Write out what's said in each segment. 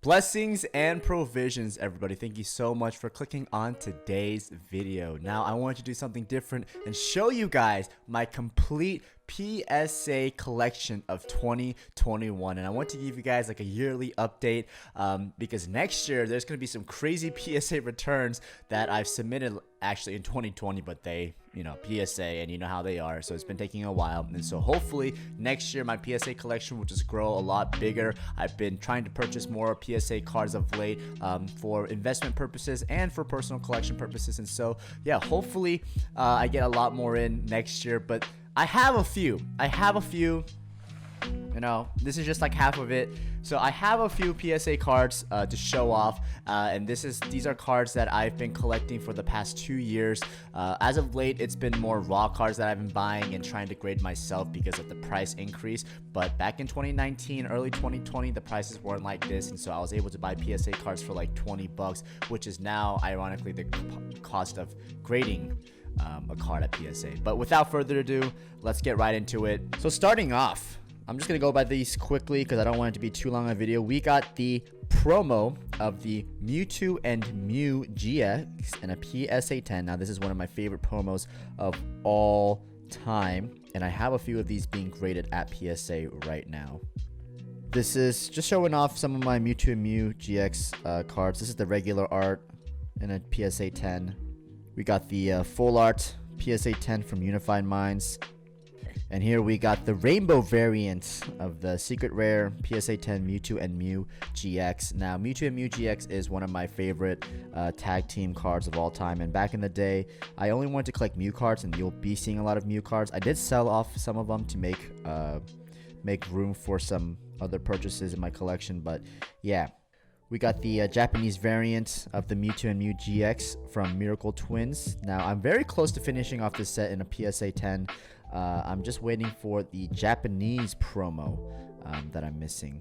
Blessings and provisions, everybody. Thank you so much for clicking on today's video. Now, I want to do something different and show you guys my complete PSA collection of 2021, and I want to give you guys like a yearly update because next year there's going to be some crazy PSA returns that I've submitted actually in 2020, but they, PSA, and you know how they are, so it's been taking a while. And so hopefully next year my PSA collection will just grow a lot bigger. I've been trying to purchase more PSA cards of late for investment purposes and for personal collection purposes, and so yeah, hopefully I get a lot more in next year. But I have a few. This is just like half of it. So I have a few PSA cards to show off, and these are cards that I've been collecting for the past 2 years. As of late, it's been more raw cards that I've been buying and trying to grade myself because of the price increase. But back in 2019, early 2020, the prices weren't like this, and so I was able to buy PSA cards for like $20, which is now ironically the cost of grading a card at PSA. But without further ado, let's get right into it. So starting off, I'm just gonna go by these quickly because I don't want it to be too long a video. We got the promo of the Mewtwo and Mew GX and a PSA 10. Now this is one of my favorite promos of all time, and I have a few of these being graded at PSA right now. This is just showing off some of my Mewtwo and Mew GX cards. This is the regular art in a PSA 10. We got the full art PSA 10 from Unified Minds. And here we got the rainbow variant of the secret rare PSA 10 Mewtwo and Mew GX. Now, Mewtwo and Mew GX is one of my favorite tag team cards of all time. And back in the day, I only wanted to collect Mew cards, and you'll be seeing a lot of Mew cards. I did sell off some of them to make room for some other purchases in my collection. But yeah. We got the Japanese variant of the Mewtwo and Mew GX from Miracle Twins. Now, I'm very close to finishing off this set in a PSA 10. I'm just waiting for the Japanese promo that I'm missing.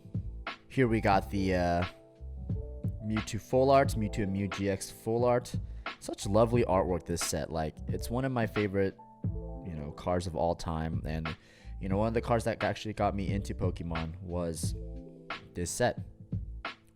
Here we got the Mewtwo full art, Mewtwo and Mew GX full art. Such lovely artwork this set. Like, it's one of my favorite, cards of all time. And, one of the cards that actually got me into Pokemon was this set.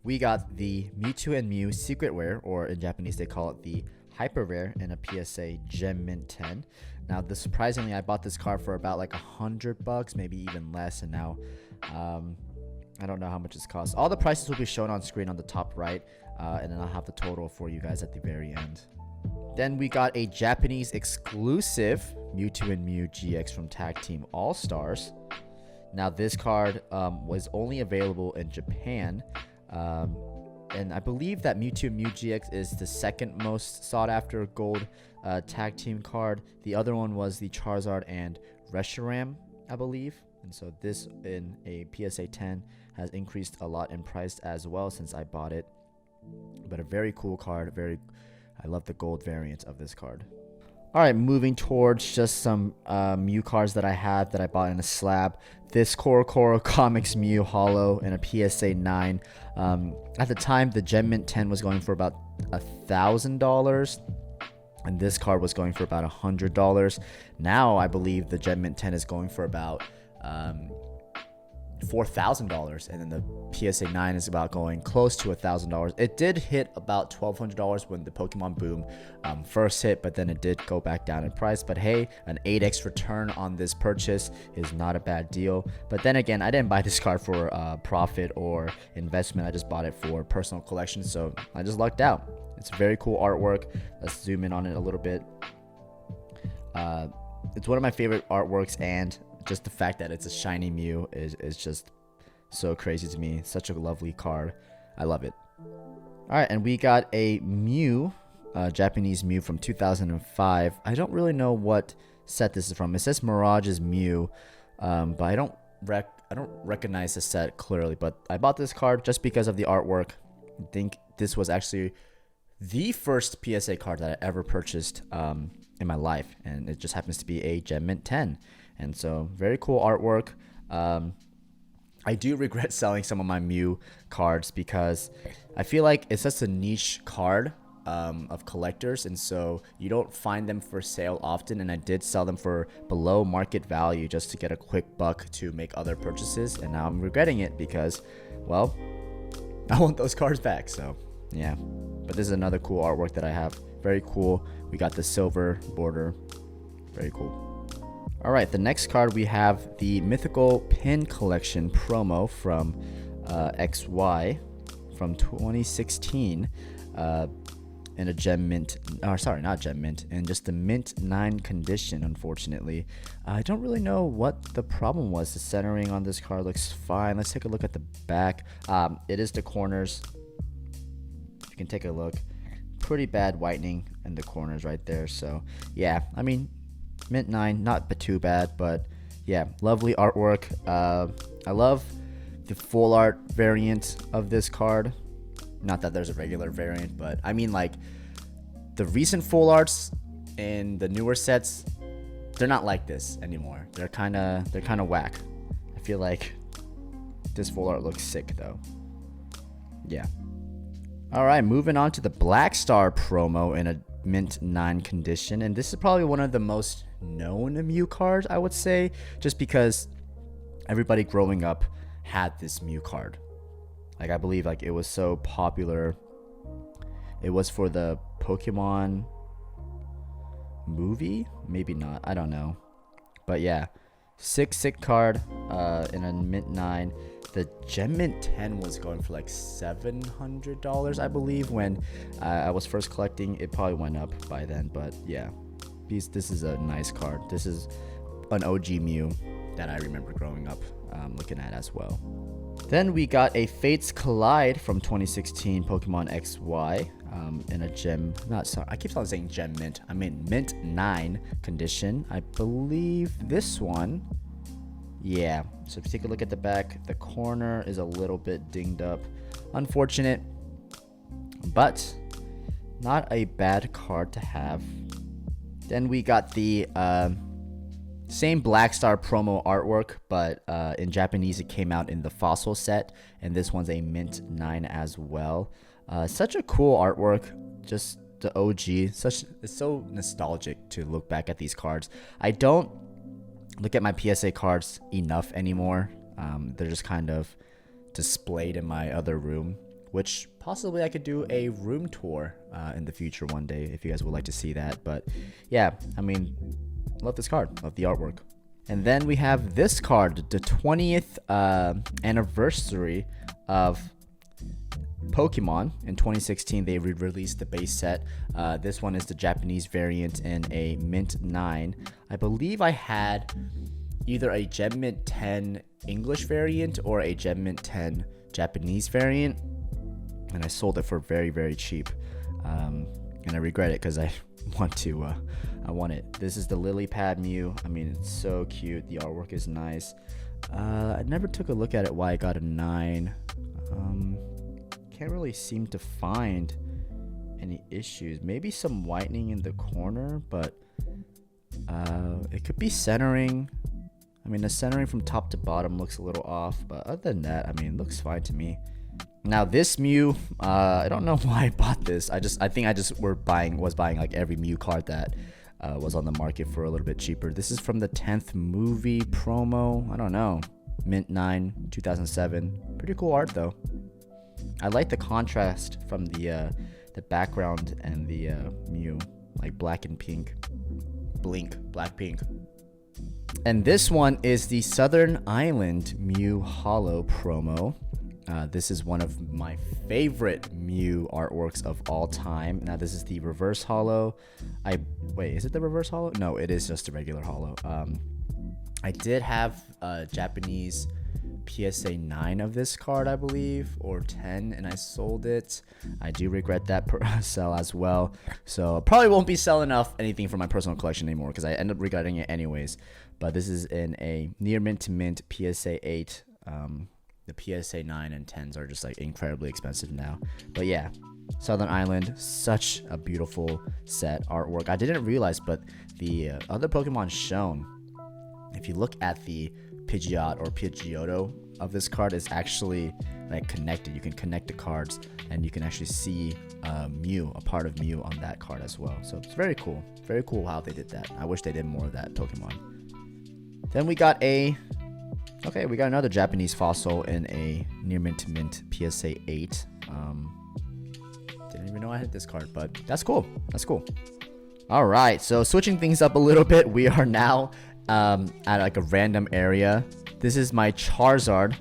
We got the Mewtwo and Mew Secret Rare, or in Japanese they call it the Hyper Rare, in a PSA Gem Mint 10. Now, surprisingly, I bought this card for about like $100, maybe even less, and now I don't know how much it's cost. All the prices will be shown on screen on the top right, and then I'll have the total for you guys at the very end. Then we got a Japanese exclusive Mewtwo and Mew GX from Tag Team All Stars. Now, this card was only available in Japan. And I believe that Mewtwo and Mew GX is the second most sought after gold tag team card. The other one was the Charizard and Reshiram, I believe. And so this in a PSA 10 has increased a lot in price as well since I bought it. But a very cool card. I love the gold variant of this card. Alright, moving towards just some Mew cards that I had that I bought in a slab. This Koro Comics Mew Holo in a PSA 9. At the time, the Gem Mint 10 was going for about $1,000. And this card was going for about $100. Now, I believe the Gem Mint 10 is going for about $4,000, and then the PSA 9 is about going close to $1,000. It did hit about $1,200 when the Pokemon boom first hit, but then it did go back down in price. But hey, an 8x return on this purchase is not a bad deal. But then again, I didn't buy this card for profit or investment. I just bought it for personal collection, so I just lucked out. It's very cool artwork. Let's zoom in on it a little bit. It's one of my favorite artworks, and just the fact that it's a shiny Mew is just so crazy to me. Such a lovely card. I love it. Alright, and we got a Mew, Japanese Mew from 2005. I don't really know what set this is from. It says Mirage's Mew, but I don't recognize the set clearly. But I bought this card just because of the artwork. I think this was actually the first PSA card that I ever purchased in my life, and it just happens to be a Gem Mint 10. And so, very cool artwork. I do regret selling some of my Mew cards because I feel like it's such a niche card of collectors, and so you don't find them for sale often. And I did sell them for below market value just to get a quick buck to make other purchases, and now I'm regretting it because, well, I want those cards back. So yeah, but this is another cool artwork that I have. Very cool. We got the silver border. Very cool. All right, the next card we have the Mythical Pin Collection promo from XY from 2016 in a gem mint, or sorry, not gem mint, in just the mint 9 condition, unfortunately. I don't really know what the problem was. The centering on this card looks fine. Let's take a look at the back. It is the corners. You can take a look. Pretty bad whitening in the corners right there. So yeah, I mean, mint 9, not too bad, but yeah, lovely artwork. I love the full art variant of this card. Not that there's a regular variant, but I mean, like, the recent full arts in the newer sets, they're not like this anymore. They're kind of whack. I feel like this full art looks sick though. Yeah. All right, moving on to the Black Star promo in a mint 9 condition, and this is probably one of the most known Mew cards, I would say, just because everybody growing up had this Mew card. Like, I believe, like, it was so popular. It was for the Pokemon movie? Maybe not. I don't know. But yeah, sick card in a mint 9. The Gem Mint 10 was going for like $700, I believe, when I was first collecting. It probably went up by then, but yeah, this is a nice card. This is an OG Mew that I remember growing up looking at as well. Then we got a Fates Collide from 2016 Pokemon XY in a gem. I keep on saying Gem Mint. I mean mint 9 condition. I believe this one. Yeah, so if you take a look at the back, the corner is a little bit dinged up. Unfortunate, but not a bad card to have. Then we got the same Black Star promo artwork, but in Japanese it came out in the Fossil set, and this one's a mint 9 as well. Such a cool artwork, just the OG. It's so nostalgic to look back at these cards. I don't look at my PSA cards enough anymore. They're just kind of displayed in my other room, which possibly I could do a room tour in the future one day if you guys would like to see that. But yeah, I mean, love this card, love the artwork. And then we have this card, the 20th anniversary of Pokemon. In 2016 they released the base set. This one is the Japanese variant in a mint 9. I believe I had either a Gem Mint 10 English variant or a Gem Mint 10 Japanese variant, and I sold it for very cheap, and I regret it because I want it. This is the Lily Pad Mew. I mean, it's so cute. The artwork is nice. I never took a look at it why I got a 9. Can't really seem to find any issues. Maybe some whitening in the corner, but it could be centering. I mean, the centering from top to bottom looks a little off, but other than that, I mean, it looks fine to me. Now this Mew, I don't know why I bought this. I think I just was buying like every Mew card that was on the market for a little bit cheaper. This is from the 10th movie promo. I don't know, mint 9 2007. Pretty cool art though. I like the contrast from the background and the Mew, like black and pink. Blink, black pink. And this one is the Southern Island Mew Hollow promo. This is one of my favorite Mew artworks of all time. Now this is the reverse hollow. Wait, is it the reverse hollow? No, it is just a regular hollow. I did have a Japanese PSA 9 of this card, I believe, or 10, and I sold it. I do regret that sell as well. So I probably won't be selling off anything from my personal collection anymore because I end up regretting it anyways. But this is in a near mint to mint PSA 8. The PSA 9 and 10s are just like incredibly expensive now. But yeah, Southern Island, such a beautiful set artwork. I didn't realize, but the other Pokemon shown, if you look at the Pidgeot or Pidgeotto of this card, is actually like connected. You can connect the cards and you can actually see Mew, a part of Mew on that card as well. So it's very cool. Very cool how they did that. I wish they did more of that Pokemon. Then we got a Okay, we got another Japanese fossil in a near mint to mint PSA 8. Didn't even know I had this card, but that's cool. That's cool. All right, so switching things up a little bit, we are now at like a random area. This is my Charizard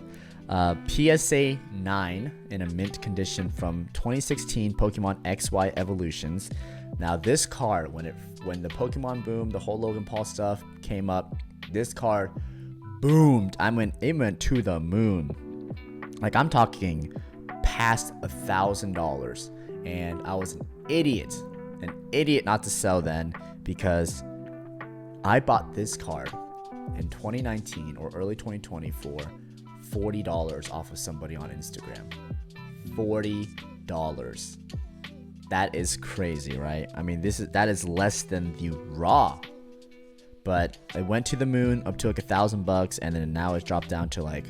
PSA 9 in a mint condition from 2016 Pokemon XY Evolutions. Now this card, when the Pokemon boom, the whole Logan Paul stuff came up, this card boomed. It went to the moon. Like, I'm talking past $1,000, and I was an idiot not to sell then, because I bought this card in 2019 or early 2020 for $40 off of somebody on Instagram. $40. That is crazy, right? I mean, that is less than the raw. But it went to the moon up to like $1,000, and then now it's dropped down to like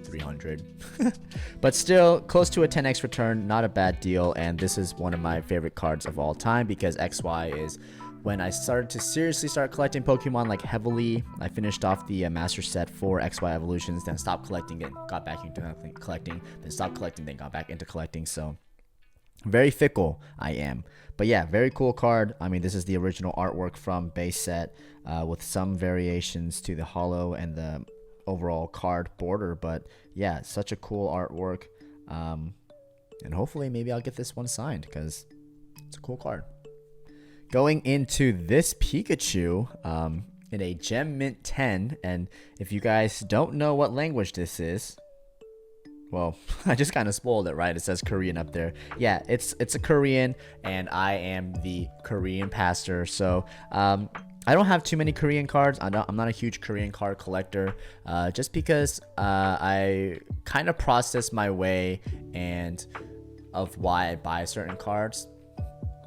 300. But still close to a 10x return, not a bad deal. And this is one of my favorite cards of all time, because XY is when I started to seriously start collecting Pokemon like heavily. I finished off the master set for XY Evolutions, then stopped collecting it, got back into collecting, then stopped collecting, then got back into collecting. So very fickle I am. But yeah, very cool card. I mean, this is the original artwork from base set with some variations to the holo and the overall card border. But yeah, such a cool artwork. And hopefully maybe I'll get this one signed, because it's a cool card. Going into this Pikachu in a Gem Mint 10. And if you guys don't know what language this is, well, I just kind of spoiled it, right? It says Korean up there. Yeah, it's a Korean, and I am the TheKoreanPastor. So I don't have too many Korean cards. I'm not a huge Korean card collector, just because I kind of process my way and of why I buy certain cards.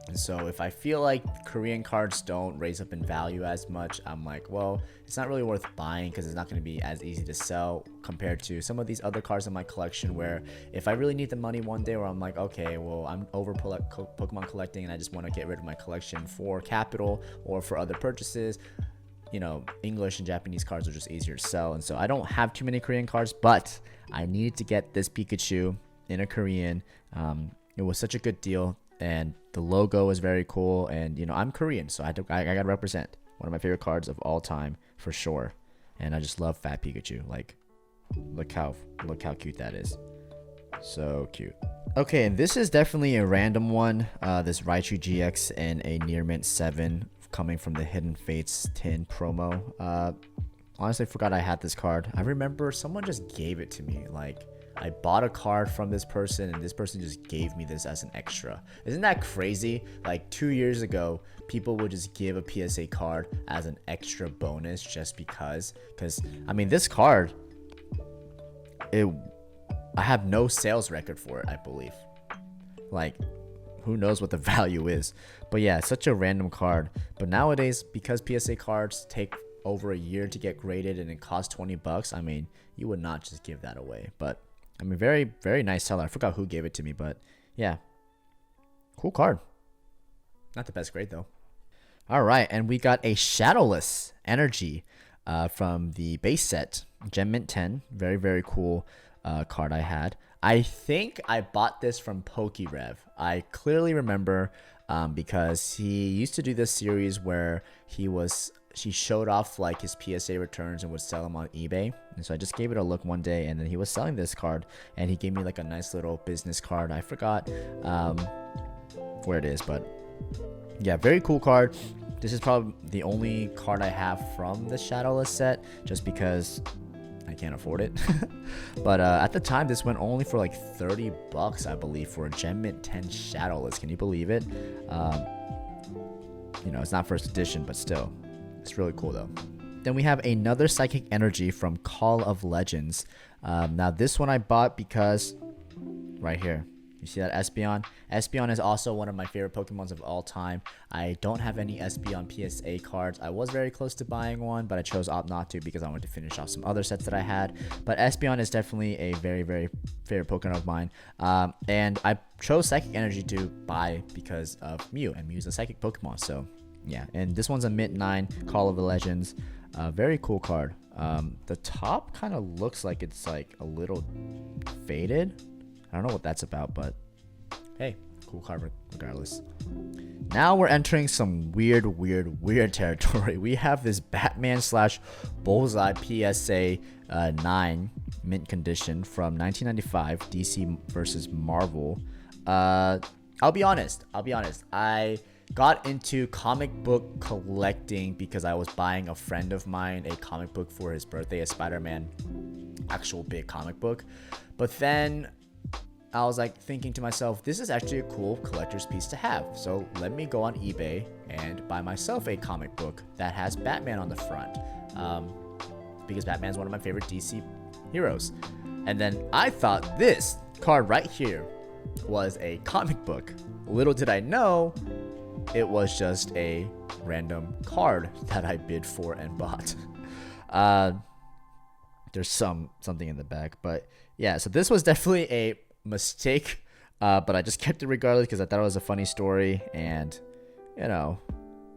And so if I feel like Korean cards don't raise up in value as much, I'm like, well, it's not really worth buying, because it's not going to be as easy to sell compared to some of these other cards in my collection, where if I really need the money one day, where I'm like, okay, well, I'm over Pokemon collecting and I just want to get rid of my collection for capital or for other purchases, you know, English and Japanese cards are just easier to sell. And so I don't have too many Korean cards, but I needed to get this Pikachu in a Korean. It was such a good deal, and the logo is very cool, and you know, I'm Korean, so I gotta represent. One of my favorite cards of all time for sure. And I just love Fat Pikachu. Like, look how cute that is. So cute. Okay, and this is definitely a random one. This Raichu GX in a near mint 7 coming from the Hidden Fates tin promo. Honestly forgot I had this card. I remember someone just gave it to me. Like, I bought a card from this person, and this person just gave me this as an extra. Isn't that crazy? Like 2 years ago, people would just give a PSA card as an extra bonus just because. Because, I mean, this card, I have no sales record for it, I believe. Like, who knows what the value is. But yeah, such a random card. But nowadays, because PSA cards take over a year to get graded and it costs $20, I mean, you would not just give that away. But I mean, very, very nice seller. I forgot who gave it to me, but yeah. Cool card. Not the best grade, though. All right, and we got a Shadowless Energy from the base set. Gem Mint 10. Very, very cool card I had. I think I bought this from PokeRev. I clearly remember because he used to do this series where he showed off like his PSA returns and would sell them on eBay. And so I just gave it a look one day, and then he was selling this card, and he gave me like a nice little business card. I forgot where it is, but yeah, very cool card. This is probably the only card I have from the Shadowless set, just because I can't afford it. But at the time, this went only for like $30, I believe, for a Gem Mint 10 Shadowless. Can you believe it? You know, it's not first edition, but still. It's really cool though. Then we have another Psychic Energy from Call of Legends. Now this one I bought because right here, you see that Espeon? Espeon is also one of my favorite Pokemons of all time. I don't have any Espeon PSA cards. I was very close to buying one, but I chose opt not to because I wanted to finish off some other sets that I had. But Espeon is definitely a very, very favorite Pokemon of mine. And I chose Psychic Energy to buy because of Mew, and Mew is a Psychic Pokemon, so yeah. And this one's a Mint 9 Call of the Legends. Very cool card. The top kind of looks like it's like a little faded. I don't know what that's about, but hey, cool card regardless. Now we're entering some weird territory. We have this Batman slash Bullseye PSA 9 mint condition from 1995 DC versus Marvel. I'll be honest. I got into comic book collecting because I was buying a friend of mine a comic book for his birthday, a Spider-Man actual big comic book. But then I was like thinking to myself, this is actually a cool collector's piece to have. So let me go on eBay and buy myself a comic book that has Batman on the front. Because Batman is one of my favorite DC heroes. And then I thought this card right here was a comic book. Little did I know, it was just a random card that I bid for and bought. There's something in the back, but yeah, so this was definitely a mistake, but I just kept it regardless because I thought it was a funny story, and you know,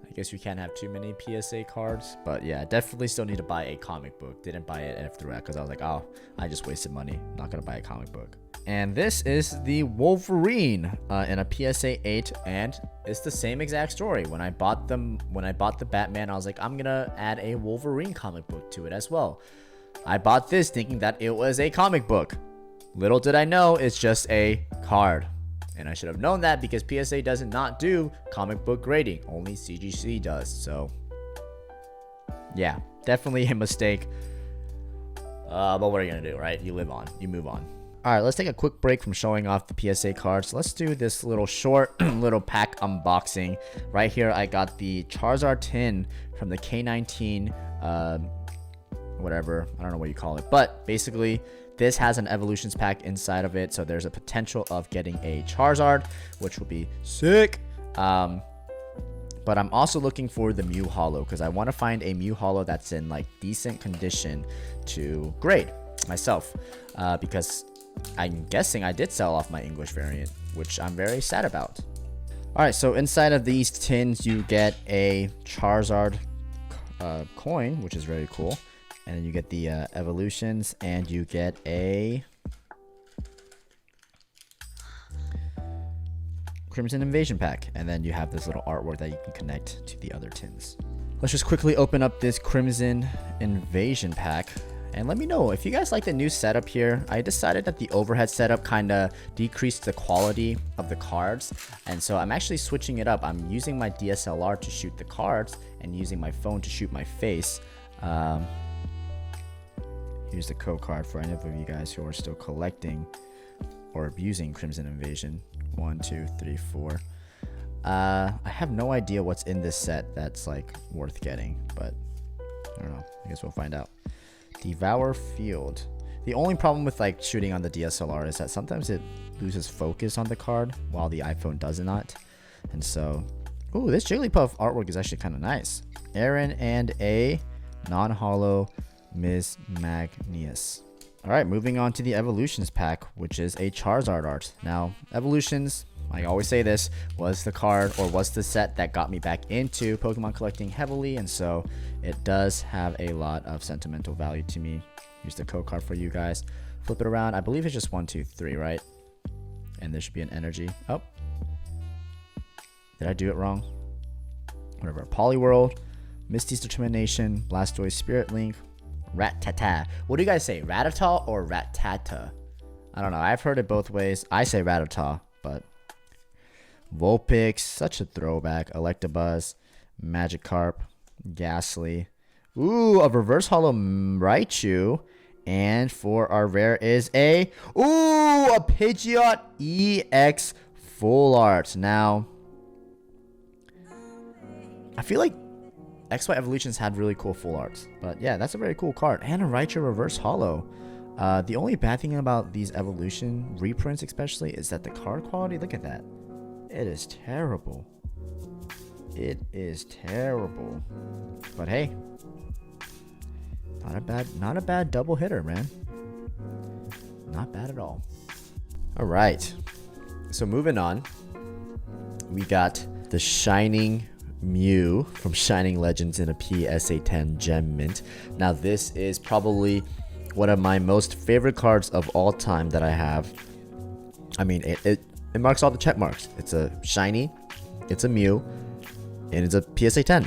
I guess you can't have too many PSA cards. But yeah, definitely still need to buy a comic book. Didn't buy it and threw it because I was like, oh, I just wasted money, not gonna buy a comic book. And this is the Wolverine in a PSA 8, and it's the same exact story. When I bought the Batman, I was like, I'm gonna add a Wolverine comic book to it as well. I bought this thinking that it was a comic book. Little did I know, it's just a card. And I should have known that because PSA does not do comic book grading. Only CGC does. So, yeah, definitely a mistake. But what are you going to do, right? You live on. You move on. All right, let's take a quick break from showing off the PSA cards. Let's do this little short little pack unboxing. Right here, I got the Charizard tin from the K19, whatever. I don't know what you call it. But basically, this has an evolutions pack inside of it, so there's a potential of getting a Charizard, which will be sick. But I'm also looking for the Mew Holo because I want to find a Mew Holo that's in like decent condition to grade myself, because I'm guessing I did sell off my English variant, which I'm very sad about. All right, so inside of these tins, you get a Charizard coin, which is very cool. And then you get the evolutions, and you get a Crimson Invasion pack. And then you have this little artwork that you can connect to the other tins. Let's just quickly open up this Crimson Invasion pack. And let me know if you guys like the new setup here. I decided that the overhead setup kind of decreased the quality of the cards. And so I'm actually switching it up. I'm using my DSLR to shoot the cards and using my phone to shoot my face. Here's the code card for any of you guys who are still collecting or abusing Crimson Invasion. 1, 2, 3, 4. I have no idea what's in this set that's like worth getting, but I don't know. I guess we'll find out. Devour Field. The only problem with like shooting on the DSLR is that sometimes it loses focus on the card while the iPhone does not. And so, ooh, this Jigglypuff artwork is actually kind of nice. Aaron and a non-holo Ms. Magnius. Alright, moving on to the Evolutions pack, which is a Charizard art. Now, Evolutions, I always say this, was the card or was the set that got me back into Pokemon collecting heavily, and so it does have a lot of sentimental value to me. Here's the code card for you guys. Flip it around. I believe it's just 1, 2, 3, right? And there should be an energy. Oh. Did I do it wrong? Whatever. Poliwhirl, Misty's Determination, Blastoise Spirit Link, Rattata. What do you guys say? Rattata or Rattata? I don't know. I've heard it both ways. I say Rattata, but Vulpix, such a throwback. Electabuzz, Magikarp, Ghastly. Ooh, a reverse holo Raichu. And for our rare is a Pidgeot EX full art. Now, I feel like XY Evolutions had really cool full arts, but yeah, that's a very cool card. And a Raichu reverse holo. The only bad thing about these evolution reprints especially is that the card quality, look at that. It is terrible. It is terrible. But hey, not a bad double hitter, man. Not bad at all. All right. So moving on, we got the Shining Mew from Shining Legends in a PSA 10 Gem Mint. Now this is probably one of my most favorite cards of all time that I have. I mean, it marks all the check marks. It's a shiny, it's a Mew, and it's a PSA 10.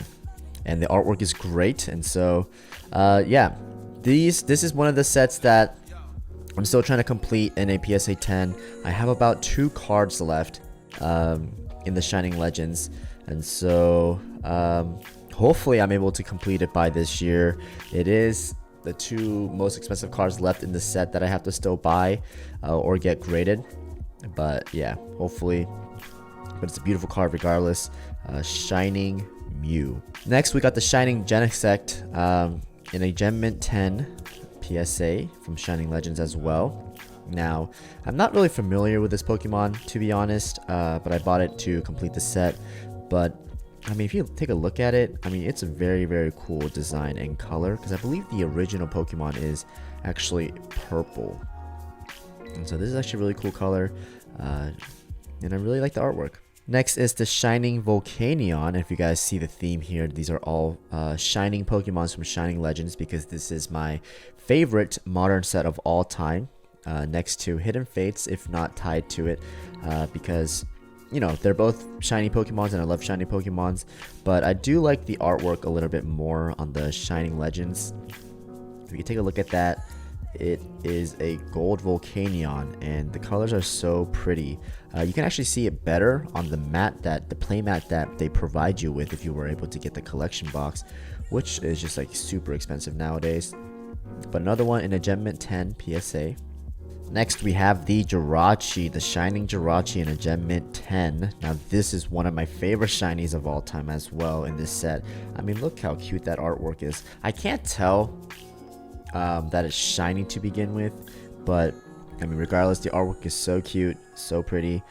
And the artwork is great. And so, yeah, this is one of the sets that I'm still trying to complete in a PSA 10. I have about 2 cards left in the Shining Legends. And so, hopefully I'm able to complete it by this year. It is the 2 most expensive cards left in the set that I have to still buy or get graded. But yeah, hopefully. But it's a beautiful card regardless. Shining Mew. Next, we got the Shining Genesect in a Gem Mint 10 PSA from Shining Legends as well. Now, I'm not really familiar with this Pokemon, to be honest, but I bought it to complete the set. But I mean, if you take a look at it, I mean, it's a very, very cool design and color, because I believe the original Pokemon is actually purple. And so this is actually a really cool color, and I really like the artwork. Next is the Shining Volcanion. If you guys see the theme here, these are all Shining Pokemons from Shining Legends, because this is my favorite modern set of all time, next to Hidden Fates, if not tied to it, because, you know, they're both shiny Pokemons and I love shiny Pokemons, but I do like the artwork a little bit more on the Shining Legends. If you take a look at that, it is a gold Volcanion and the colors are so pretty. You can actually see it better on the mat, the play mat that they provide you with if you were able to get the collection box, which is just like super expensive nowadays. But another one in a Gem Mint 10 PSA. Next, we have the Jirachi, the Shining Jirachi in a Gem Mint 10. Now, this is one of my favorite shinies of all time as well in this set. I mean, look how cute that artwork is. I can't tell that it's shiny to begin with, but I mean, regardless, the artwork is so cute, so pretty.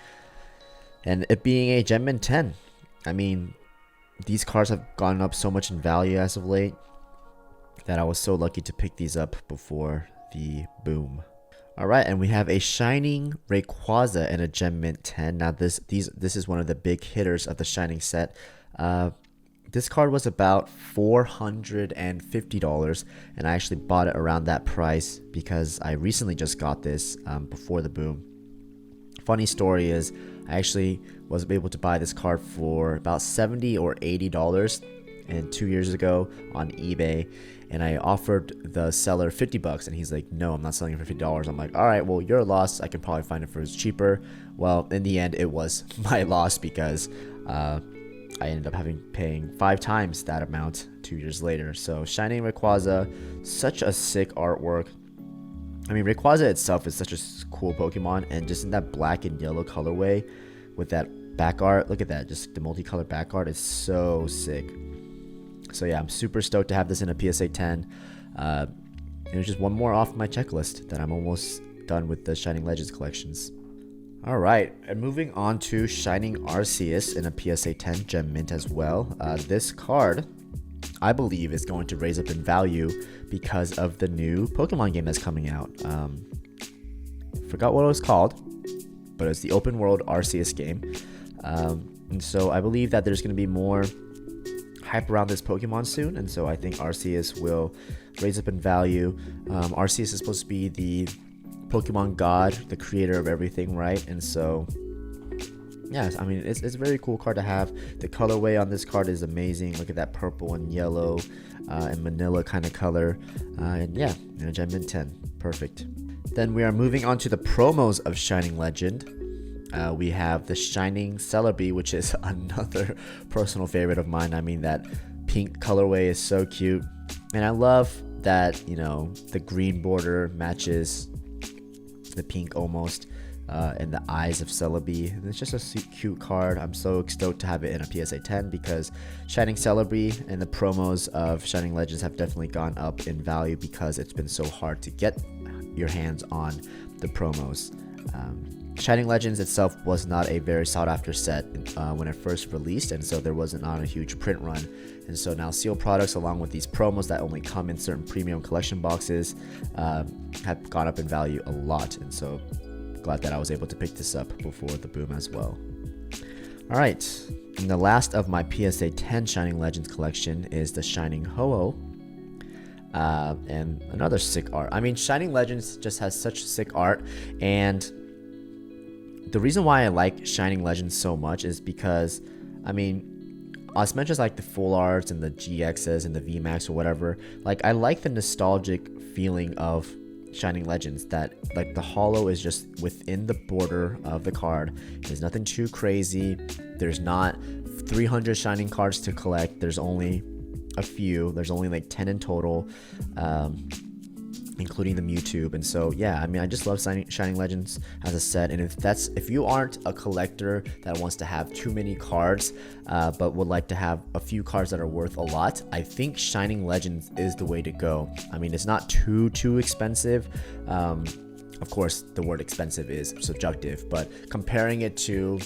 And it being a Gem Mint 10, I mean, these cards have gone up so much in value as of late that I was so lucky to pick these up before the boom. Alright, and we have a Shining Rayquaza in a Gem Mint 10. Now this is one of the big hitters of the Shining set. This card was about $450, and I actually bought it around that price because I recently just got this before the boom. Funny story is, I actually was able to buy this card for about $70 or $80 and 2 years ago on eBay, and I offered the seller $50 and he's like, no, I'm not selling it for $50. I'm like, all right, well, your loss. I can probably find it for cheaper. Well, in the end, it was my loss because I ended up paying 5 times that amount 2 years later. So Shining Rayquaza, such a sick artwork. I mean, Rayquaza itself is such a cool Pokemon, and just in that black and yellow colorway with that back art, look at that, just the multicolored back art is so sick. So yeah, I'm super stoked to have this in a PSA 10. And it's just one more off my checklist that I'm almost done with the Shining Legends collections. Alright, and moving on to Shining Arceus in a PSA 10 Gem Mint as well. This card, I believe, is going to raise up in value because of the new Pokemon game that's coming out. Forgot what it was called, but it's the open world Arceus game. And so I believe that there's going to be more hype around this Pokemon soon, and so I think Arceus will raise up in value. Arceus is supposed to be the Pokemon god, the creator of everything, right? And so yeah, I mean, it's a very cool card to have. The colorway on this card is amazing. Look at that purple and yellow and manila kind of color, and yeah, in a Gem Mint 10, perfect. Then we are moving on to the promos of Shining Legend. We have the Shining Celebi, which is another personal favorite of mine. I mean, that pink colorway is so cute, and I love that, you know, the green border matches the pink almost, and the eyes of Celebi. And it's just a cute card. I'm so stoked to have it in a PSA 10 because Shining Celebi and the promos of Shining Legends have definitely gone up in value because it's been so hard to get your hands on the promos. Shining Legends itself was not a very sought after set when it first released, and so there wasn't on a huge print run. And so now sealed products along with these promos that only come in certain premium collection boxes have gone up in value a lot, and so glad that I was able to pick this up before the boom as well. Alright, and the last of my PSA 10 Shining Legends collection is the Shining Ho-Oh. And another sick art. I mean, Shining Legends just has such sick art, and the reason why I like Shining Legends so much is because, I mean, as much as like the full arts and the GXs and the VMAX or whatever, like I like the nostalgic feeling of Shining Legends, that like the holo is just within the border of the card. There's nothing too crazy. There's not 300 shining cards to collect. There's only a few. There's only like 10 in total, including the Mewtwo. And so yeah, I mean, I just love Shining Legends as a set. And if you aren't a collector that wants to have too many cards, but would like to have a few cards that are worth a lot, I think Shining Legends is the way to go. I mean, it's not too expensive. Of course, the word expensive is subjective, but comparing it to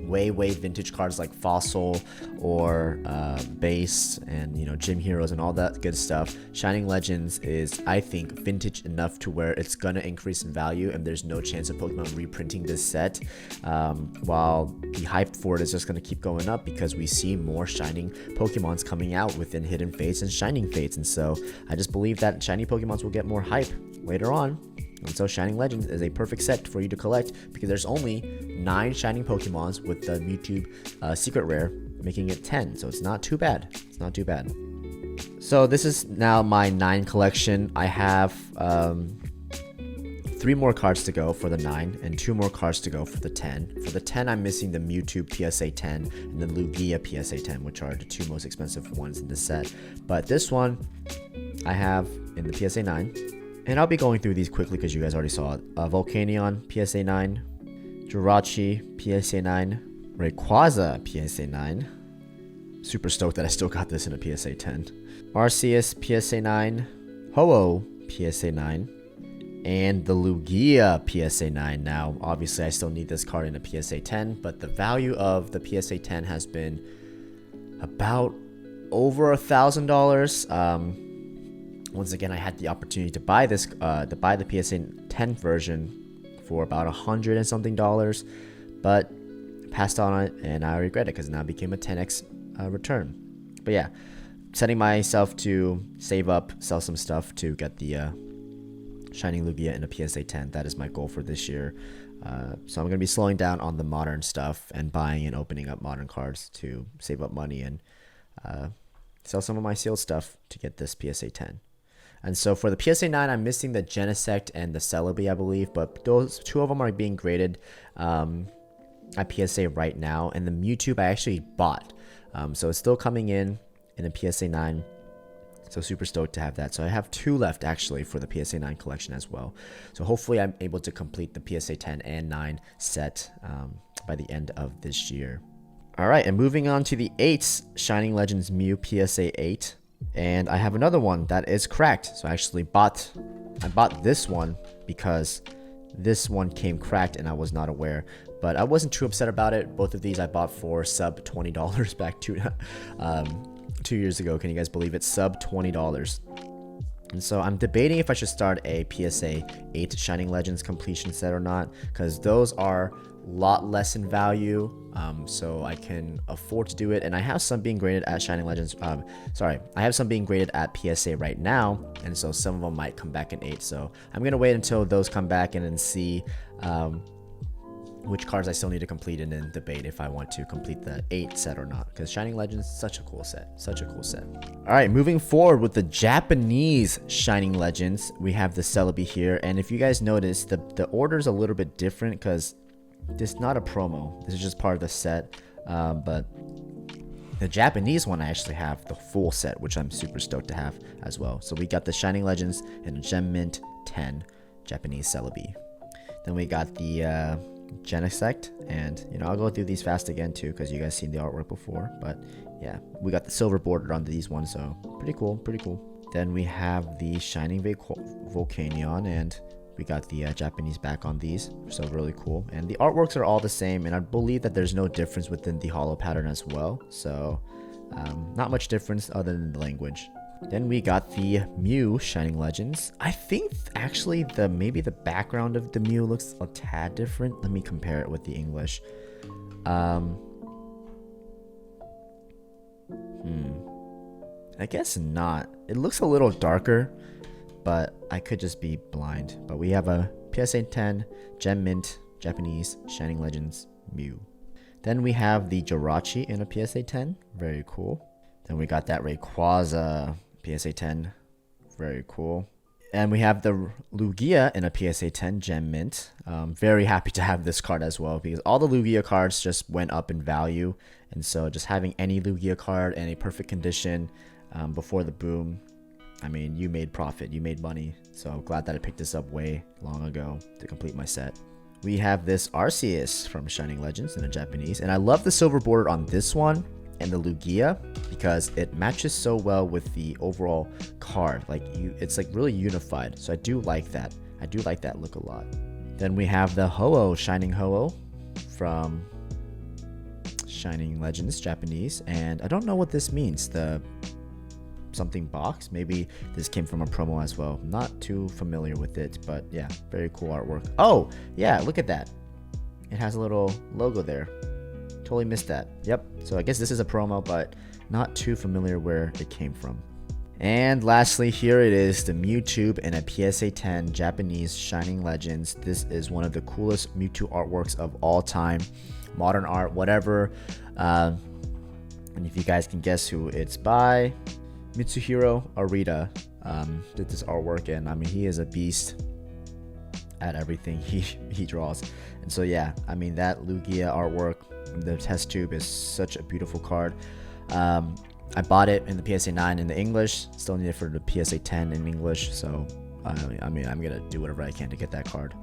way vintage cards like Fossil or Base and, you know, Gym Heroes and all that good stuff, Shining Legends is, I think, vintage enough to where it's gonna increase in value, and there's no chance of Pokemon reprinting this set, while the hype for it is just gonna keep going up because we see more Shining Pokemons coming out within Hidden Fates and Shining Fates. And so I just believe that Shiny Pokemons will get more hype later on. And so Shining Legends is a perfect set for you to collect because there's only 9 Shining Pokemons with the Mewtwo secret rare, making it 10. So it's not too bad. It's not too bad. So this is now my 9 collection. I have 3 more cards to go for the 9 and 2 more cards to go for the 10. For the 10, I'm missing the Mewtwo PSA 10 and the Lugia PSA 10, which are the 2 most expensive ones in the set. But this one I have in the PSA 9. And I'll be going through these quickly because you guys already saw it. Volcanion, PSA 9. Jirachi, PSA 9. Rayquaza, PSA 9. Super stoked that I still got this in a PSA 10. Arceus, PSA 9. Ho-Oh, PSA 9. And the Lugia, PSA 9. Now, obviously, I still need this card in a PSA 10, but the value of the PSA 10 has been about over $1,000. Once again, I had the opportunity to buy this, the PSA 10 version for about $100 and something, but passed on it, and I regret it because it now became a 10x return. But yeah, setting myself to save up, sell some stuff to get the Shining Lugia in a PSA 10. That is my goal for this year. So I'm gonna be slowing down on the modern stuff and buying and opening up modern cards to save up money and sell some of my sealed stuff to get this PSA 10. And so for the PSA 9, I'm missing the Genesect and the Celebi, I believe, but those 2 of them are being graded at PSA right now. And the Mewtwo I actually bought, so it's still coming in a PSA 9. So super stoked to have that. So I have 2 left actually for the PSA 9 collection as well. So hopefully I'm able to complete the PSA 10 and 9 set by the end of this year. All right, and moving on to the 8th Shining Legends Mew PSA 8. And I have another one that is cracked. So I actually bought this one because this one came cracked and I was not aware. But I wasn't too upset about it. Both of these I bought for sub $20 back 2 years ago. Can you guys believe it? Sub $20. And so I'm debating if I should start a PSA 8 Shining Legends completion set or not, because those are a lot less in value, so I can afford to do it. And I have some being graded at Shining Legends, I have some being graded at PSA right now, and so some of them might come back in 8. So I'm gonna wait until those come back and then see which cards I still need to complete, and then debate if I want to complete the 8 set or not, because Shining Legends is such a cool set. All right, moving forward with the Japanese Shining Legends, we have the Celebi here. And if you guys notice, the order is a little bit different because this is not a promo. This is just part of the set. But the Japanese one, I actually have the full set, which I'm super stoked to have as well. So we got the Shining Legends and Gem Mint 10 Japanese Celebi. Then we got the Genesect, and you know, I'll go through these fast again too because you guys seen the artwork before. But yeah, we got the silver border on these ones, so pretty cool. Then we have the Shining Volcanion, and we got the Japanese back on these, so really cool. And the artworks are all the same, and I believe that there's no difference within the holo pattern as well, so not much difference other than the language. Then we got the Mew Shining Legends. I think actually maybe the background of the Mew looks a tad different. Let me compare it with the English. I guess not. It looks a little darker, but I could just be blind. But we have a PSA 10 Gem Mint Japanese Shining Legends Mew. Then we have the Jirachi in a PSA 10. Very cool. Then we got that Rayquaza PSA 10. Very cool. And we have the Lugia in a PSA 10 Gem Mint. Very happy to have this card as well because all the Lugia cards just went up in value. And so just having any Lugia card in a perfect condition before the boom, I mean, you made profit, you made money. So I'm glad that I picked this up way long ago to complete my set. We have this Arceus from Shining Legends in a Japanese. And I love the silver border on this one and the Lugia because it matches so well with the overall card. Like it's like really unified. So I do like that. I do like that look a lot. Then we have the Ho-Oh, Shining Ho-Oh from Shining Legends Japanese. And I don't know what this means. The something box. Maybe this came from a promo as well. Not too familiar with it, but yeah, very cool artwork. Oh, yeah, look at that. It has a little logo there. Totally missed that. Yep. So I guess this is a promo, but not too familiar where it came from. And lastly, here it is, the Mewtwo in a PSA 10 Japanese Shining Legends. This is one of the coolest Mewtwo artworks of all time. Modern art, whatever. And if you guys can guess who it's by, Mitsuhiro Arita did this artwork, and I mean, he is a beast at everything he draws. And so yeah, I mean, that Lugia artwork, the test tube, is such a beautiful card. I bought it in the PSA 9 in the English, still need it for the PSA 10 in English. So I mean, I'm gonna do whatever I can to get that card.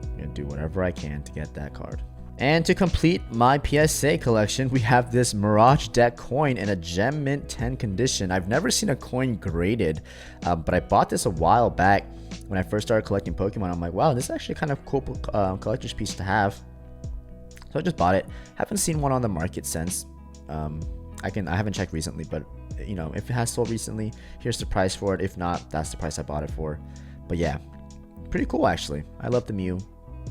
I'm gonna do whatever I can to get that card. And to complete my PSA collection, we have this Mirage deck coin in a Gem Mint 10 condition. I've never seen a coin graded, but I bought this a while back when I first started collecting Pokemon. I'm like, wow, this is actually kind of cool collector's piece to have. So I just bought it. Haven't seen one on the market since. I haven't checked recently, but you know, if it has sold recently, here's the price for it. If not, that's the price I bought it for. But yeah, pretty cool actually. I love the Mew.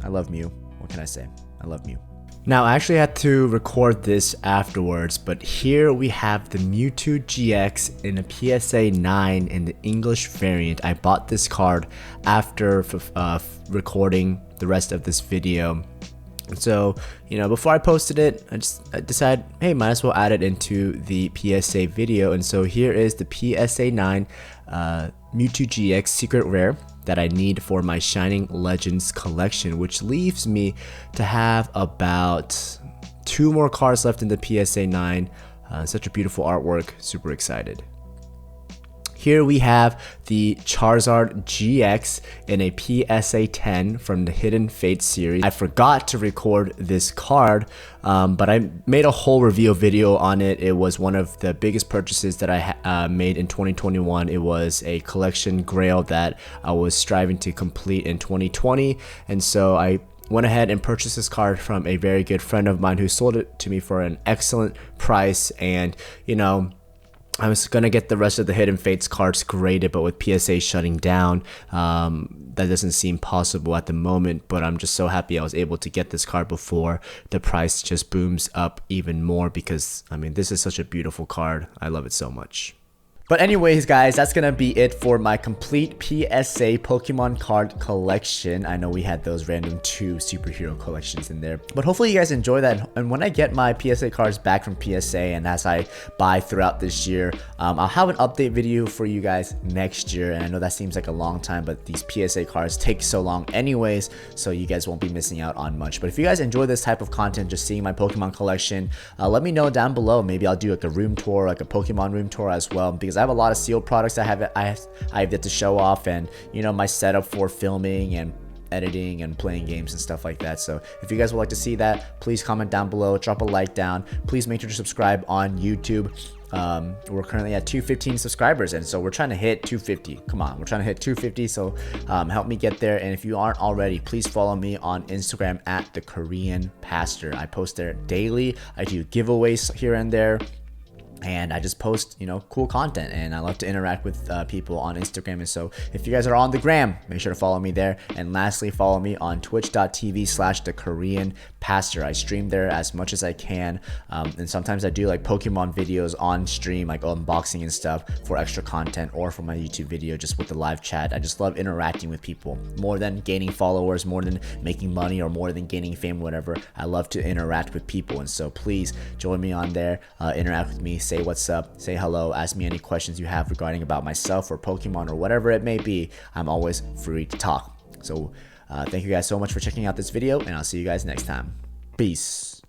I love Mew. What can I say? I love Mew. Now, I actually had to record this afterwards, but here we have the Mewtwo GX in a PSA 9 in the English variant. I bought this card after recording the rest of this video. So, you know, before I posted it, I decided, hey, might as well add it into the PSA video. And so here is the PSA 9 Mewtwo GX Secret Rare that I need for my Shining Legends collection, which leaves me to have about 2 more cards left in the PSA 9. Such a beautiful artwork, super excited. Here we have the Charizard GX in a PSA 10 from the Hidden Fate series. I forgot to record this card, but I made a whole review video on it. It was one of the biggest purchases that I made in 2021. It was a collection grail that I was striving to complete in 2020. And so I went ahead and purchased this card from a very good friend of mine who sold it to me for an excellent price. And, you know, I was going to get the rest of the Hidden Fates cards graded, but with PSA shutting down, that doesn't seem possible at the moment. But I'm just so happy I was able to get this card before the price just booms up even more, because, I mean, this is such a beautiful card. I love it so much. But anyways, guys, that's gonna be it for my complete PSA Pokemon card collection. I know we had those random 2 superhero collections in there, but hopefully you guys enjoy that. And when I get my PSA cards back from PSA, and as I buy throughout this year, I'll have an update video for you guys next year. And I know that seems like a long time, but these PSA cards take so long anyways, so you guys won't be missing out on much. But if you guys enjoy this type of content, just seeing my Pokemon collection, let me know down below. Maybe I'll do like a room tour, like a Pokemon room tour as well, because I have a lot of sealed products I have yet to show off, and you know, my setup for filming and editing and playing games and stuff like that. So if you guys would like to see that, please comment down below, drop a like down. Please make sure to subscribe on YouTube. We're currently at 215 subscribers, and so we're trying to hit 250. Come on, we're trying to hit 250, so help me get there. And if you aren't already, please follow me on Instagram at TheKoreanPastor. I post there daily. I do giveaways here and there. and I just post, cool content, and I love to interact with people on Instagram. And so if you guys are on the gram, make sure to follow me there. And lastly, follow me on twitch.tv/TheKoreanPastor. I stream there as much as I can, and sometimes I do like Pokemon videos on stream, like unboxing and stuff for extra content, or for my YouTube video just with the live chat. I just love interacting with people more than gaining followers, more than making money, or more than gaining fame, whatever. I love to interact with people, and so please join me on there, interact with me, say what's up, say hello, ask me any questions you have regarding about myself or Pokemon or whatever it may be. I'm always free to talk. So thank you guys so much for checking out this video, and I'll see you guys next time. Peace.